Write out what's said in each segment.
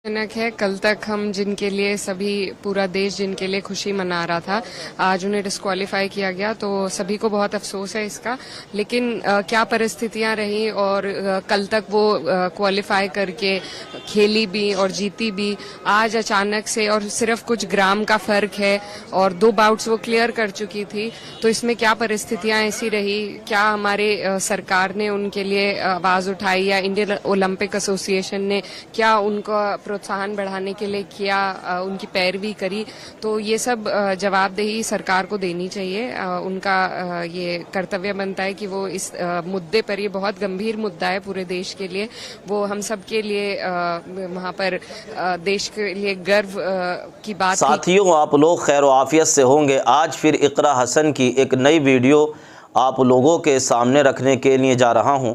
जनक है। कल तक हम जिनके लिए सभी पूरा देश जिनके लिए खुशी मना रहा था, आज उन्हें डिस्क्वालीफाई किया गया, तो सभी को बहुत अफसोस है इसका। लेकिन क्या परिस्थितियां रही और कल तक वो क्वालिफाई करके खेली भी और जीती भी। आज अचानक से और सिर्फ कुछ ग्राम का फर्क है और 2 बाउट्स वो क्लियर कर चुकी थी, तो इसमें क्या परिस्थितियां ऐसी रही, क्या हमारे सरकार ने उनके लिए आवाज उठाई या इंडियन ओलंपिक एसोसिएशन ने क्या उनका प्रोत्साहन बढ़ाने के लिए किया, उनकी पैरवी करी, तो ये सब जवाबदेही सरकार को देनी चाहिए। उनका ये कर्तव्य बनता है कि वो इस मुद्दे पर, ये बहुत गंभीर मुद्दा है पूरे देश के लिए, वो हम सब के लिए वहाँ पर देश के लिए गर्व की बात। साथियों, आप लोग खैर आफियत से होंगे। आज फिर इकरा हसन की एक नई वीडियो आप लोगों के सामने रखने के लिए जा रहा हूं।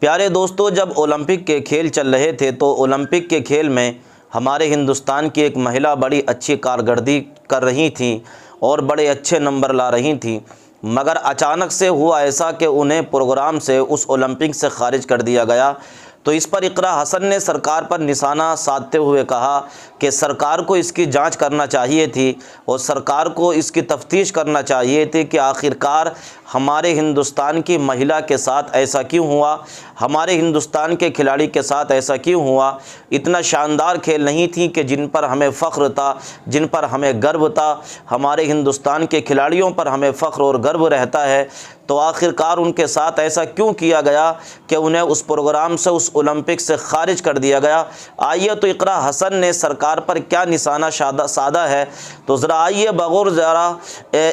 प्यारे दोस्तों, जब ओलंपिक के खेल चल रहे थे तो ओलंपिक के खेल में हमारे हिंदुस्तान की एक महिला बड़ी अच्छी कारकर्दगी कर रही थी और बड़े अच्छे नंबर ला रही थी, मगर अचानक से हुआ ऐसा कि उन्हें प्रोग्राम से उस ओलंपिक से खारिज कर दिया गया। तो इस पर इकरा हसन ने सरकार पर निशाना साधते हुए कहा कि सरकार को इसकी जांच करना चाहिए थी और सरकार को इसकी तफ्तीश करना चाहिए थी कि आखिरकार हमारे हिंदुस्तान की महिला के साथ ऐसा क्यों हुआ, हमारे हिंदुस्तान के खिलाड़ी के साथ ऐसा क्यों हुआ। इतना शानदार खेल नहीं थी कि जिन पर हमें फ़ख्र था, जिन पर हमें गर्व था, हमारे हिंदुस्तान के खिलाड़ियों पर हमें फ़ख्र और गर्व रहता है, तो आखिरकार उनके साथ ऐसा क्यों किया गया कि उन्हें उस प्रोग्राम से, उस ओलंपिक से खारिज कर दिया गया। आइए तो इकरा हसन ने सरकार पर क्या निशाना साधा है, तो ज़रा आइए बगौर ज़रा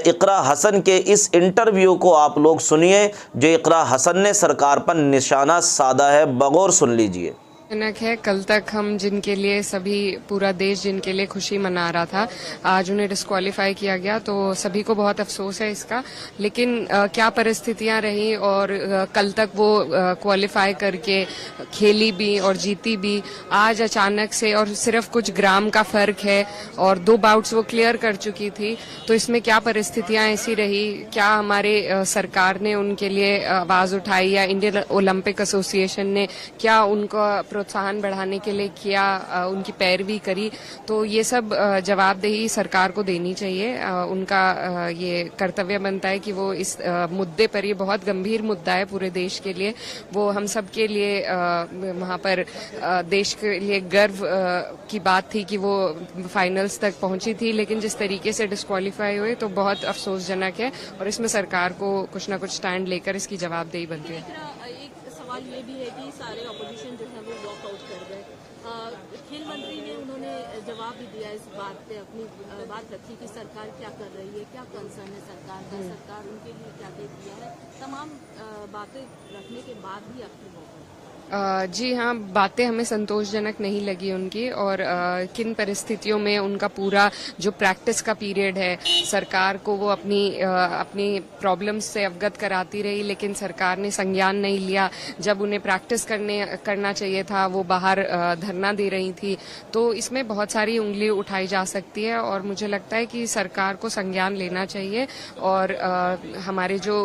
इकरा हसन के इस इंटरव्यू को आप लोग सुनिए जो इकरा हसन ने सरकार पर निशाना साधा है, बगौर सुन लीजिए। जनक है। कल तक हम जिनके लिए सभी पूरा देश जिनके लिए खुशी मना रहा था, आज उन्हें डिस्क्वालीफाई किया गया, तो सभी को बहुत अफसोस है इसका। लेकिन क्या परिस्थितियां रही और कल तक वो क्वालिफाई करके खेली भी और जीती भी। आज अचानक से और सिर्फ कुछ ग्राम का फर्क है और 2 बाउट्स वो क्लियर कर चुकी थी, तो इसमें क्या परिस्थितियां ऐसी रही, क्या हमारे सरकार ने उनके लिए आवाज उठाई या इंडियन ओलंपिक एसोसिएशन ने क्या उनका प्रोत्साहन बढ़ाने के लिए किया, उनकी पैरवी करी, तो ये सब जवाबदेही सरकार को देनी चाहिए। उनका ये कर्तव्य बनता है कि वो इस मुद्दे पर, ये बहुत गंभीर मुद्दा है पूरे देश के लिए, वो हम सब के लिए वहाँ पर देश के लिए गर्व की बात थी कि वो फाइनल्स तक पहुंची थी। लेकिन जिस तरीके से डिस्क्वालीफाई हुए तो बहुत अफसोसजनक है और इसमें सरकार को कुछ ना कुछ स्टैंड लेकर इसकी जवाबदेही बनती है। एक सवाल ये भी है कि सारे अपोजिशन जो है वो वॉकआउट कर गए। खेल मंत्री ने उन्होंने जवाब भी दिया इस बात पे, अपनी बात रखी कि सरकार क्या कर रही है, क्या कंसर्न है सरकार का, सरकार उनके लिए क्या दे दिया है, तमाम बातें रखने के बाद ही अपनी जी हाँ, बातें हमें संतोषजनक नहीं लगी उनकी, और किन परिस्थितियों में उनका पूरा जो प्रैक्टिस का पीरियड है, सरकार को वो अपनी प्रॉब्लम्स से अवगत कराती रही, लेकिन सरकार ने संज्ञान नहीं लिया। जब उन्हें प्रैक्टिस करना चाहिए था वो बाहर धरना दे रही थी, तो इसमें बहुत सारी उंगली उठाई जा सकती है और मुझे लगता है कि सरकार को संज्ञान लेना चाहिए और हमारे जो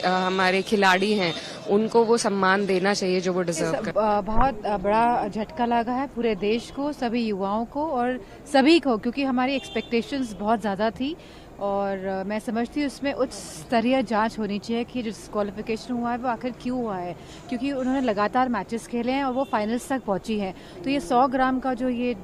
हमारे खिलाड़ी हैं उनको वो सम्मान देना चाहिए जो वो डिजर्व। बहुत बड़ा झटका लगा है पूरे देश को, सभी युवाओं को और सभी को, क्योंकि हमारी एक्सपेक्टेशंस बहुत ज़्यादा थी और मैं समझती हूँ उसमें उच्च स्तरीय जांच होनी चाहिए कि जो डिस्क्वालिफिकेशन हुआ है वो आखिर क्यों हुआ है, क्योंकि उन्होंने लगातार मैचेस खेले हैं और वो फाइनल्स तक पहुंची हैं। तो ये 100 ग्राम का जो ये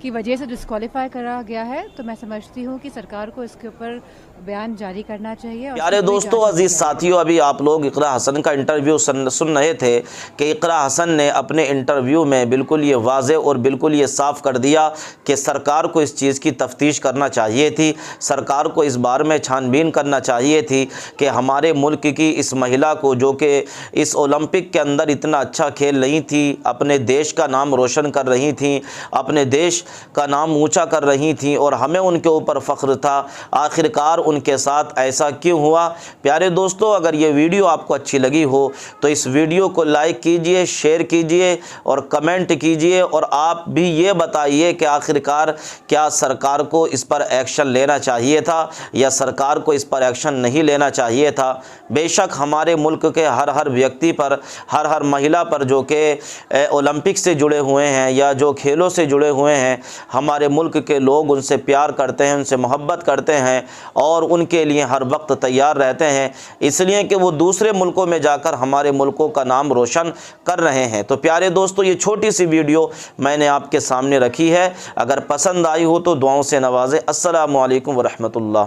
की वजह से डिस्क्वालीफाई करा गया है, तो मैं समझती हूँ कि सरकार को इसके ऊपर बयान जारी करना चाहिए। प्यारे दोस्तों, अजीज साथियों, अभी आप लोग इकरा हसन का इंटरव्यू सुन रहे थे कि इकरा हसन ने अपने इंटरव्यू में बिल्कुल ये वाज़े और बिल्कुल ये साफ कर दिया कि सरकार को इस चीज़ की तफ्तीश करना चाहिए थी, सरकार को इस बारे में छानबीन करना चाहिए थी कि हमारे मुल्क की इस महिला को, जो कि इस ओलंपिक के अंदर इतना अच्छा खेल रही थी, अपने देश का नाम रोशन कर रही थी, अपने देश का नाम ऊंचा कर रही थी और हमें उनके ऊपर फ़ख्र था, आखिरकार उनके साथ ऐसा क्यों हुआ। प्यारे दोस्तों, अगर ये वीडियो आपको अच्छी लगी हो तो इस वीडियो को लाइक कीजिए, शेयर कीजिए और कमेंट कीजिए और आप भी ये बताइए कि आखिरकार क्या सरकार को इस पर एक्शन लेना चाहिए चाहिए था या सरकार को इस पर एक्शन नहीं लेना चाहिए था। बेशक हमारे मुल्क के हर व्यक्ति पर, हर महिला पर जो कि ओलंपिक से जुड़े हुए हैं या जो खेलों से जुड़े हुए हैं, हमारे मुल्क के लोग उनसे प्यार करते हैं, उनसे मोहब्बत करते हैं और उनके लिए हर वक्त तैयार रहते हैं, इसलिए कि वो दूसरे मुल्कों में जाकर हमारे मुल्कों का नाम रोशन कर रहे हैं। तो प्यारे दोस्तों, ये छोटी सी वीडियो मैंने आपके सामने रखी है। अगर पसंद आई हो तो दुआओं से नवाजें। अस्सलामु अलैकुम व रहमतुल्लाह।